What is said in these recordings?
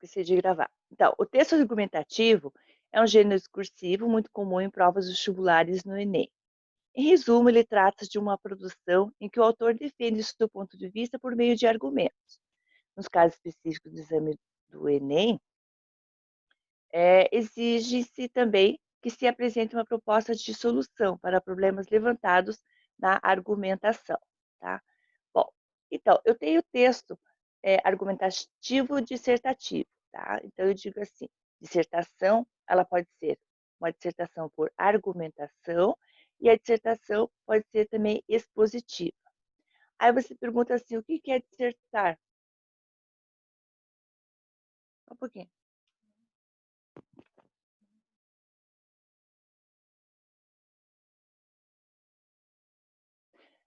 Esqueci de gravar. Então, o texto argumentativo é um gênero discursivo muito comum em provas vestibulares no Enem. Em resumo, ele trata de uma produção em que o autor defende seu ponto de vista por meio de argumentos. Nos casos específicos do exame do Enem, exige-se também que se apresente uma proposta de solução para problemas levantados na argumentação. Tá? Bom, então, eu tenho texto argumentativo dissertativo. Tá? Então, eu digo assim, dissertação, ela pode ser uma dissertação por argumentação e a dissertação pode ser também expositiva. Aí você pergunta assim, o que é dissertar? Um pouquinho.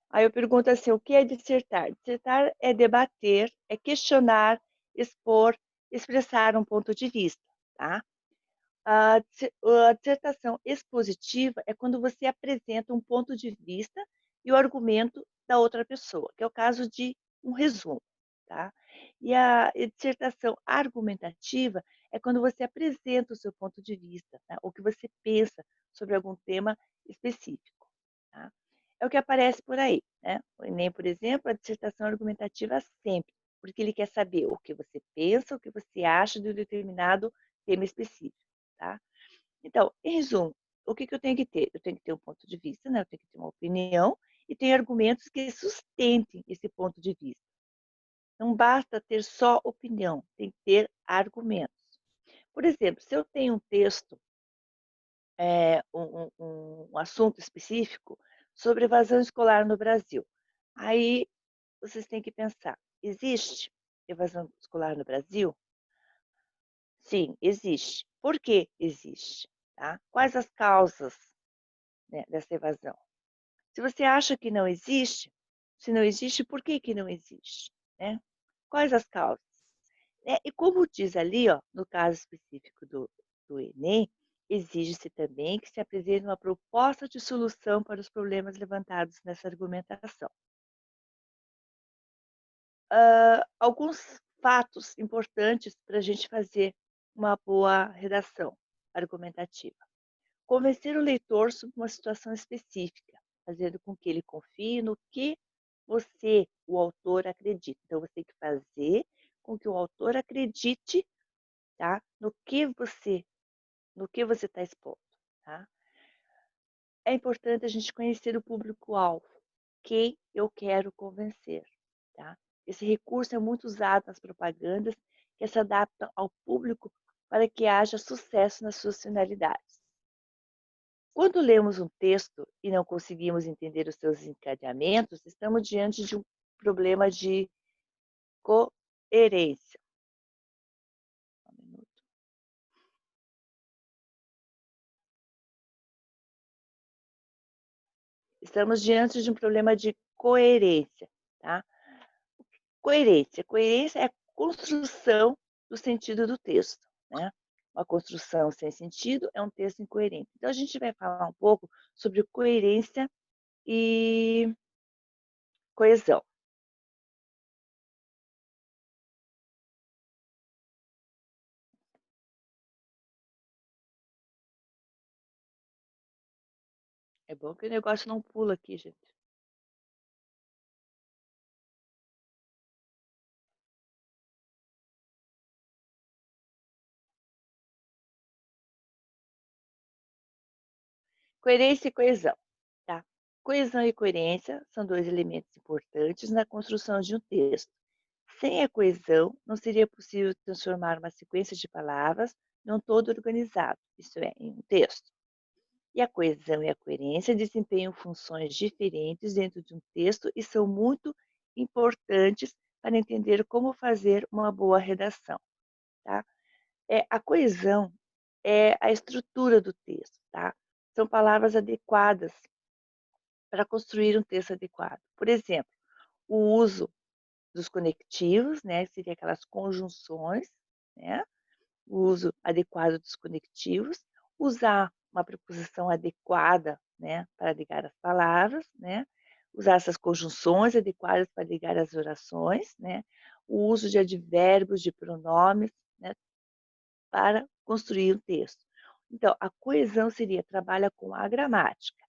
Aí eu pergunto assim, o que é dissertar? Dissertar é debater, é questionar, expor, expressar um ponto de vista, tá? A dissertação expositiva é quando você apresenta um ponto de vista e o argumento da outra pessoa, que é o caso de um resumo, tá? E a dissertação argumentativa é quando você apresenta o seu ponto de vista, tá? O que você pensa sobre algum tema específico, tá? É o que aparece por aí, né? O Enem, por exemplo, a dissertação argumentativa sempre, porque ele quer saber o que você pensa, o que você acha de um determinado tema específico. Tá? Então, em resumo, o que eu tenho que ter? Eu tenho que ter um ponto de vista, né? Eu tenho que ter uma opinião e tem argumentos que sustentem esse ponto de vista. Não basta ter só opinião, tem que ter argumentos. Por exemplo, se eu tenho um texto, um assunto específico sobre evasão escolar no Brasil, aí vocês têm que pensar, existe evasão escolar no Brasil? Sim, existe. Por que existe? Tá? Quais as causas, né, dessa evasão? Se você acha que não existe, se não existe, por que que não existe? Né? Quais as causas? E como diz ali, ó, no caso específico do Enem, exige-se também que se apresente uma proposta de solução para os problemas levantados nessa argumentação. Alguns fatos importantes para a gente fazer uma boa redação argumentativa. Convencer o leitor sobre uma situação específica, fazendo com que ele confie no que você, o autor, acredita. Então, você tem que fazer com que o autor acredite, tá? No que você está expondo, tá? É importante a gente conhecer o público-alvo, quem eu quero convencer, tá? Esse recurso é muito usado nas propagandas que se adaptam ao público para que haja sucesso nas suas finalidades. Quando lemos um texto e não conseguimos entender os seus encadeamentos, estamos diante de um problema de coerência. Um minuto. Estamos diante de um problema de coerência, tá? Coerência. Coerência é a construção do sentido do texto, né? Uma construção sem sentido é um texto incoerente. Então, a gente vai falar um pouco sobre coerência e coesão. É bom que o negócio não pula aqui, gente. Coerência e coesão, tá? Coesão e coerência são dois elementos importantes na construção de um texto. Sem a coesão, não seria possível transformar uma sequência de palavras num todo organizado, isto é, em um texto. E a coesão e a coerência desempenham funções diferentes dentro de um texto e são muito importantes para entender como fazer uma boa redação, tá? A coesão é a estrutura do texto, tá? São palavras adequadas para construir um texto adequado. Por exemplo, o uso dos conectivos, né? Seria aquelas conjunções, né? O uso adequado dos conectivos, usar uma preposição adequada, né? Para ligar as palavras, né? Usar essas conjunções adequadas para ligar as orações, né? O uso de advérbios, de pronomes, né, para construir um texto. Então, a coesão seria trabalha com a gramática.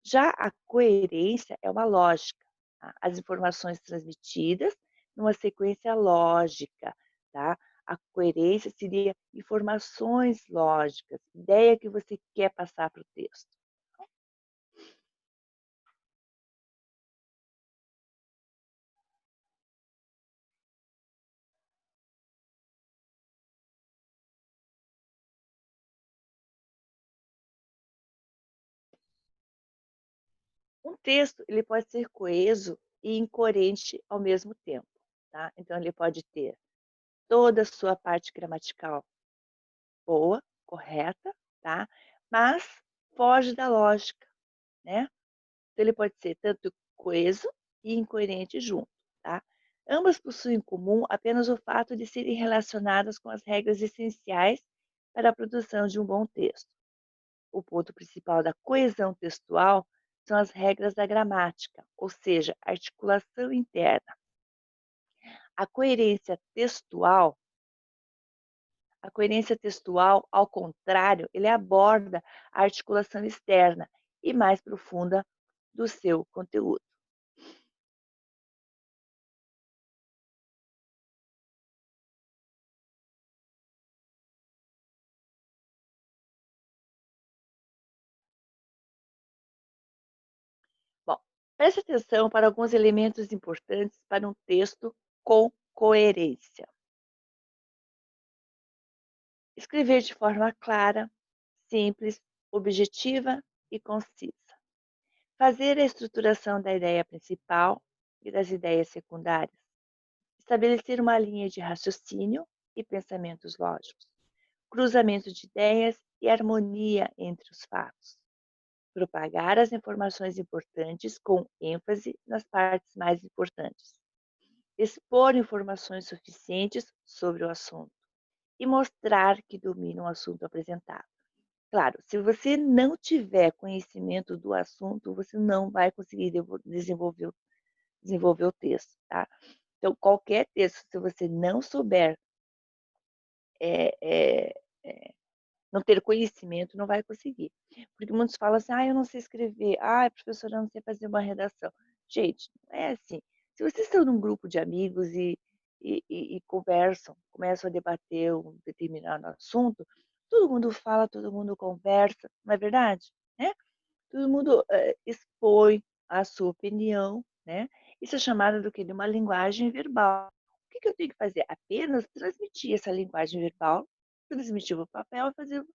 Já a coerência é uma lógica, tá? As informações transmitidas numa sequência lógica, tá? A coerência seria informações lógicas, ideia que você quer passar para o texto. Um texto, ele pode ser coeso e incoerente ao mesmo tempo, tá? Então ele pode ter toda a sua parte gramatical boa, correta, tá? Mas foge da lógica, né? Então ele pode ser tanto coeso e incoerente junto, tá? Ambas possuem em comum apenas o fato de serem relacionadas com as regras essenciais para a produção de um bom texto. O ponto principal da coesão textual são as regras da gramática, ou seja, a articulação interna. A coerência textual, a coerência textual, ao contrário, ele aborda a articulação externa e mais profunda do seu conteúdo. Bom, preste atenção para alguns elementos importantes para um texto com coerência. Escrever de forma clara, simples, objetiva e concisa. Fazer a estruturação da ideia principal e das ideias secundárias. Estabelecer uma linha de raciocínio e pensamentos lógicos. Cruzamento de ideias e harmonia entre os fatos. Propagar as informações importantes com ênfase nas partes mais importantes. Expor informações suficientes sobre o assunto e mostrar que domina o assunto apresentado. Claro, se você não tiver conhecimento do assunto, você não vai conseguir desenvolver o texto, tá? Então, qualquer texto, se você não souber é, é, é, não ter conhecimento, não vai conseguir. Porque muitos falam assim, eu não sei escrever, professora, eu não sei fazer uma redação. Gente, não é assim. Se vocês estão num grupo de amigos e conversam, começam a debater um determinado assunto, todo mundo fala, todo mundo conversa, não é verdade? Né? Todo mundo expõe a sua opinião, né? Isso é chamado do que? De uma linguagem verbal. O que eu tenho que fazer? Apenas transmitir essa linguagem verbal, transmitir o papel e fazer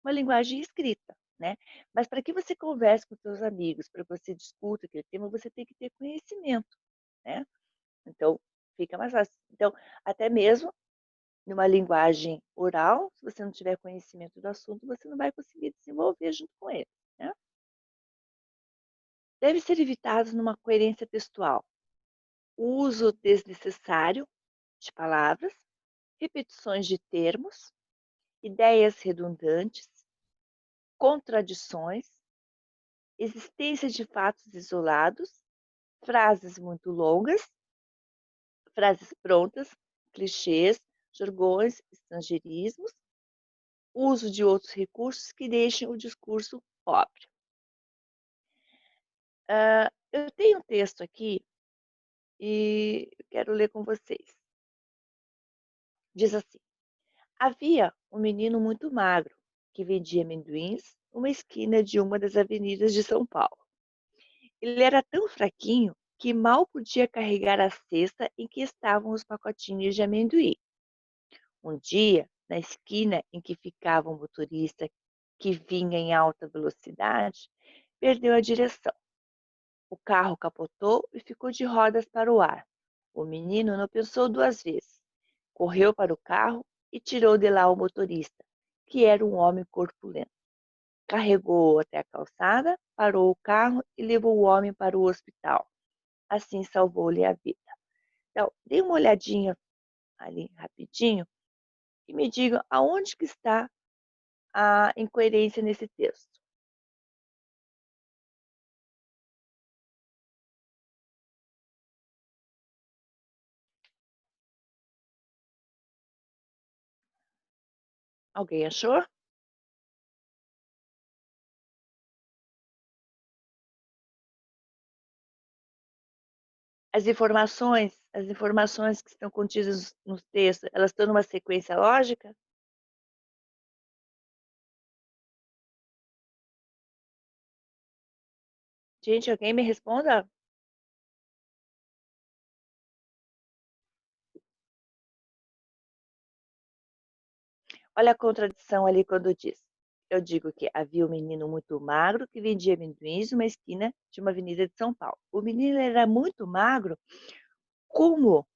uma linguagem escrita, né? Mas para que você converse com seus amigos, para que você discuta aquele tema, você tem que ter conhecimento, né? Então, fica mais fácil. Então, até mesmo numa linguagem oral, se você não tiver conhecimento do assunto, você não vai conseguir desenvolver junto com ele, né? Deve ser evitado numa coerência textual. O uso desnecessário de palavras, repetições de termos, ideias redundantes, contradições, existência de fatos isolados, frases muito longas, frases prontas, clichês, jargões, estrangeirismos, uso de outros recursos que deixem o discurso pobre. Eu tenho um texto aqui e quero ler com vocês. Diz assim: havia um menino muito magro que vendia amendoins numa esquina de uma das avenidas de São Paulo. Ele era tão fraquinho que mal podia carregar a cesta em que estavam os pacotinhos de amendoim. Um dia, na esquina em que ficava um motorista que vinha em alta velocidade, perdeu a direção. O carro capotou e ficou de rodas para o ar. O menino não pensou duas vezes. Correu para o carro e tirou de lá o motorista, que era um homem corpulento. Carregou-o até a calçada, parou o carro e levou o homem para o hospital. Assim salvou-lhe a vida. Então, dê uma olhadinha ali rapidinho e me diga aonde que está a incoerência nesse texto. Alguém achou? As informações que estão contidas no texto, elas estão numa sequência lógica? Gente, alguém me responda? Olha a contradição ali quando diz. Eu digo que havia um menino muito magro que vendia amendoins numa esquina de uma avenida de São Paulo. O menino era muito magro, como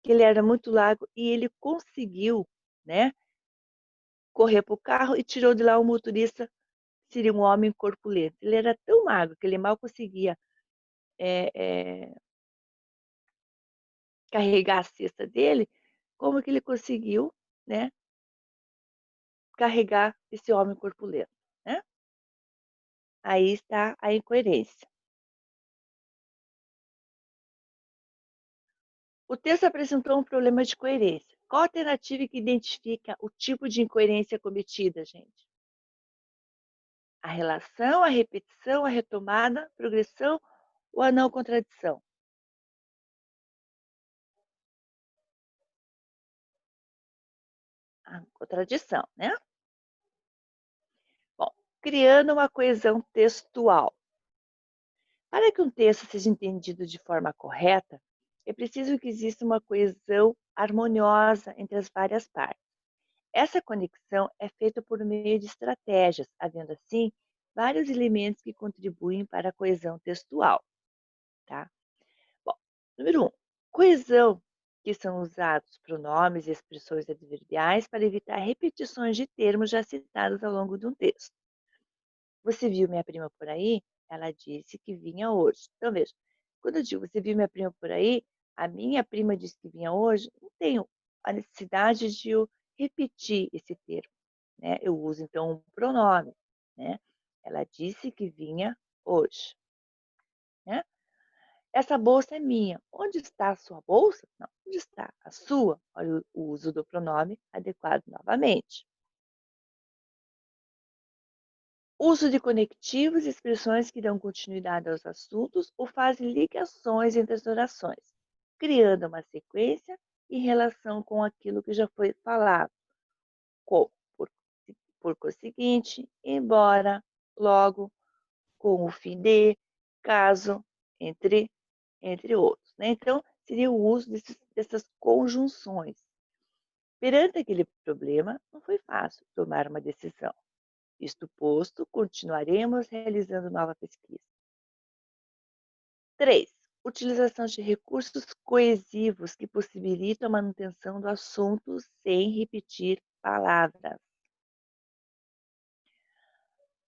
que ele era muito largo e ele conseguiu, né, correr para o carro e tirou de lá o motorista, seria um homem corpulento. Ele era tão magro que ele mal conseguia é, é, carregar a cesta dele, como que ele conseguiu, né, carregar esse homem corpulento, né? Aí está a incoerência. O texto apresentou um problema de coerência. Qual a alternativa que identifica o tipo de incoerência cometida, gente? A relação, a repetição, a retomada, a progressão ou a não contradição? A contradição, né? Bom, criando uma coesão textual. Para que um texto seja entendido de forma correta, é preciso que exista uma coesão harmoniosa entre as várias partes. Essa conexão é feita por meio de estratégias, havendo assim vários elementos que contribuem para a coesão textual. Tá? Bom, número 1. Coesão, que são usados pronomes e expressões adverbiais para evitar repetições de termos já citados ao longo de um texto. Você viu minha prima por aí? Ela disse que vinha hoje. Então, veja, quando eu digo você viu minha prima por aí, a minha prima disse que vinha hoje, não tenho a necessidade de eu repetir esse termo, né? Eu uso então um pronome, né? Ela disse que vinha hoje, né? Essa bolsa é minha. Onde está a sua bolsa? Não, onde está a sua? Olha o uso do pronome adequado novamente. Uso de conectivos e expressões que dão continuidade aos assuntos ou fazem ligações entre as orações, criando uma sequência em relação com aquilo que já foi falado, como, por conseguinte, embora, logo, com o fim de, caso, entre outros. Né? Então, seria o uso dessas conjunções. Perante aquele problema, não foi fácil tomar uma decisão. Isto posto, continuaremos realizando nova pesquisa. 3. Utilização de recursos coesivos que possibilitam a manutenção do assunto sem repetir palavras.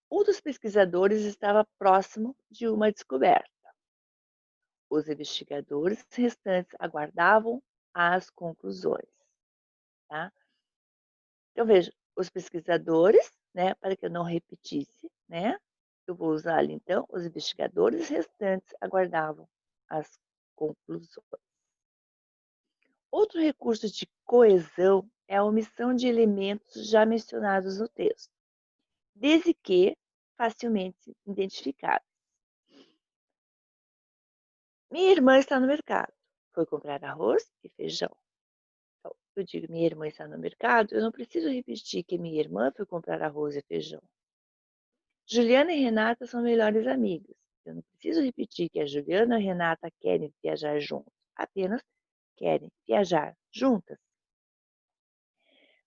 Um dos pesquisadores estava próximo de uma descoberta. Os investigadores restantes aguardavam as conclusões. Tá? Então, veja, os pesquisadores, né, para que eu não repetisse, né, eu vou usar ali então, os investigadores restantes aguardavam as conclusões. Outro recurso de coesão é a omissão de elementos já mencionados no texto, desde que facilmente identificáveis. Minha irmã está no mercado. Foi comprar arroz e feijão. Então, eu digo minha irmã está no mercado, eu não preciso repetir que minha irmã foi comprar arroz e feijão. Juliana e Renata são melhores amigas. Eu não preciso repetir que a Juliana e a Renata querem viajar juntos, apenas querem viajar juntas.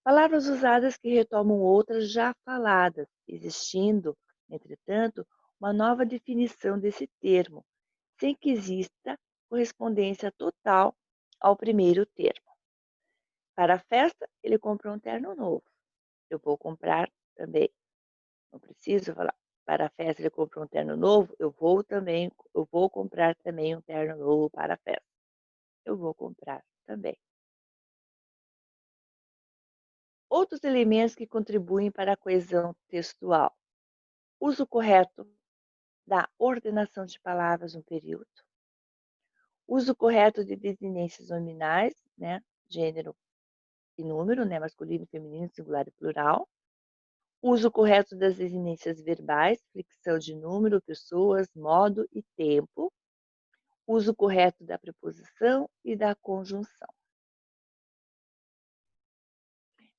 Palavras usadas que retomam outras já faladas, existindo, entretanto, uma nova definição desse termo, sem que exista correspondência total ao primeiro termo. Para a festa, ele comprou um terno novo. Eu vou comprar também. Não preciso falar. Para a festa, ele comprou um terno novo. Eu vou comprar também um terno novo para a festa. Eu vou comprar também. Outros elementos que contribuem para a coesão textual. Uso correto da ordenação de palavras no período. Uso correto de desinências nominais, né? Gênero e número, né? Masculino, feminino, singular e plural. Uso correto das desinências verbais, flexão de número, pessoas, modo e tempo. Uso correto da preposição e da conjunção.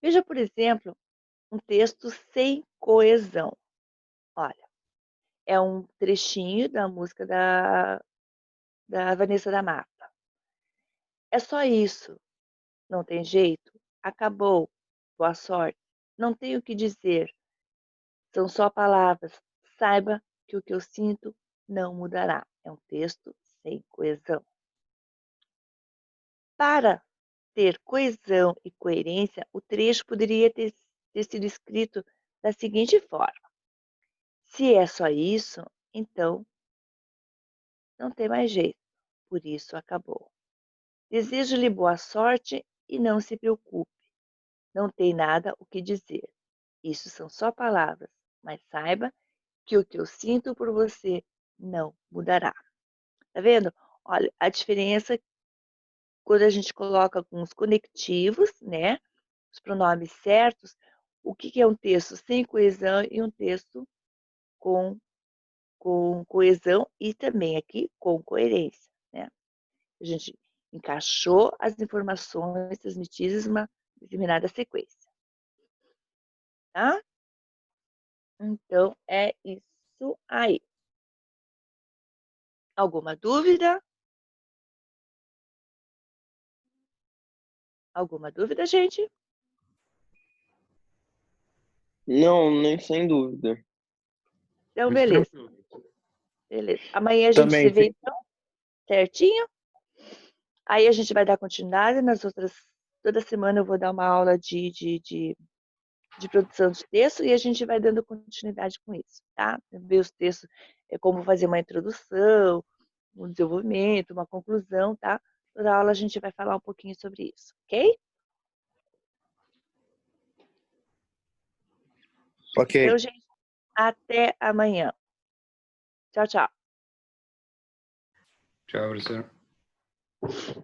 Veja, por exemplo, um texto sem coesão. Olha, é um trechinho da música da Vanessa da Mata. É só isso. Não tem jeito? Acabou. Boa sorte. Não tenho o que dizer. São só palavras. Saiba que o que eu sinto não mudará. É um texto sem coesão. Para ter coesão e coerência, o trecho poderia ter sido escrito da seguinte forma: se é só isso, então não tem mais jeito. Por isso acabou. Desejo-lhe boa sorte e não se preocupe. Não tem nada o que dizer. Isso são só palavras, mas saiba que o que eu sinto por você não mudará. Tá vendo? Olha, a diferença quando a gente coloca alguns conectivos, né? Os pronomes certos, o que é um texto sem coesão e um texto com, com coesão e também aqui com coerência, né? A gente encaixou as informações transmitidas em uma determinada sequência, tá? Então, é isso aí. Alguma dúvida? Alguma dúvida, gente? Não, nem sem dúvida. Então, Muito beleza. tranquilo. Beleza. Amanhã a gente se Também, vê, então, certinho? Aí a gente vai dar continuidade nas outras. Toda semana eu vou dar uma aula de produção de texto e a gente vai dando continuidade com isso, tá? Ver os textos, como fazer uma introdução, um desenvolvimento, uma conclusão, tá? Toda aula a gente vai falar um pouquinho sobre isso, ok? ok. Então, gente, até amanhã. Tchau, tchau. Tchau, professor.